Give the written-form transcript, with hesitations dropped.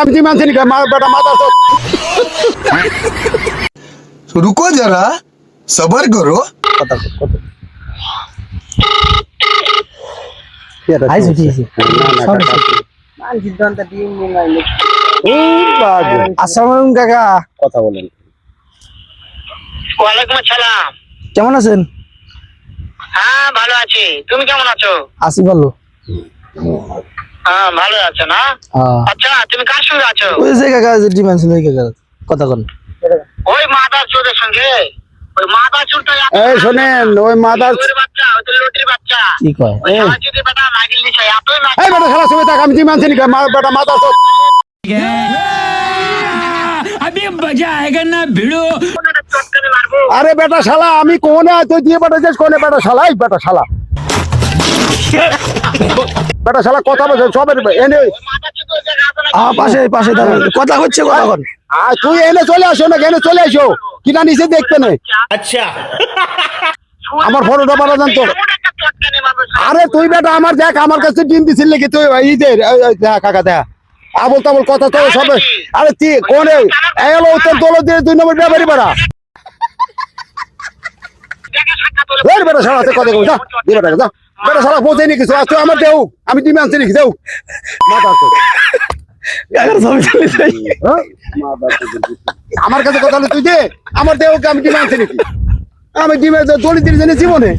আমি ডিম আনছি নাকি বেটা মাথা रुको जरा सबर करो আইছো ঠিক আছে আসসালামু আলাইকুম কাকা কথা বলেন। ওয়ালাইকুম আসসালাম। কেমন আছেন? হ্যাঁ ভালো আছি, তুমি কেমন আছো? আছি ভালো। হ্যাঁ ভালো আছো না? হ্যাঁ আচ্ছা তুমি কার সঙ্গে আছো? ওই যে কাকা যে ডিমান্ড ওই কাকা কথা কোন ওই মাদার চোরের সঙ্গে। ওই মাদার চোরটা এই শোনেন ওই মাদার বাচ্চা, ওই তো লটির বাচ্চা। কি কয় ওই সামাজিক বেটা মাইকেল নিছে এতই এই বেটা শালা সময় থাক আমি ডিম আনছি নাকি বেটা মাথা अभी मजा आएगा ना भिड़ो। চটকানি মারবো। আরে বেটা শালা আমি কোনে তুই দিয়ে পাঠাইছিস কোনে বেটা শালা এই বেটা শালা বেটা শালা কথা বলছে সবের এনে মাদার চোর ওই জায়গা আছে না? পাশে পাশে দাঁড়ান কথা হচ্ছে কথা কোন আর তুই এনে চলে আসো না এনে চলে আসো কিনা নিচে দেখতে নেই আমার ফটোটা পাঠা জানতো এমন একটা চটকানি মারবো। আরে তুই বেটা আমার দেখ আমার কাছে ডিম দিছিল নাকি তুই ঈদের দেখ কাকা দেখ আবল তাবল কথা তো সব আরে তুই কোনে এলো উত্তর তোলো দিয়ে 2 নম্বর ব্যাপারই বেড়া জায়গা সাক্ষাৎ হলো। এই বেটা শালা কথা কই যা দি বেটা যা বেটা শালা বোঝে নি কিছু তুই আমার দেও আমি ডিম আনছি নাকি দেও মাথা তো কাকার ছবি তুলে দেই হ্যাঁ? আমার কাছে কথা হলো তুই দে আমার দেও আমি ডিম আনছি নাকি আমি ডিমের দড়ি দিয়ে জীবনে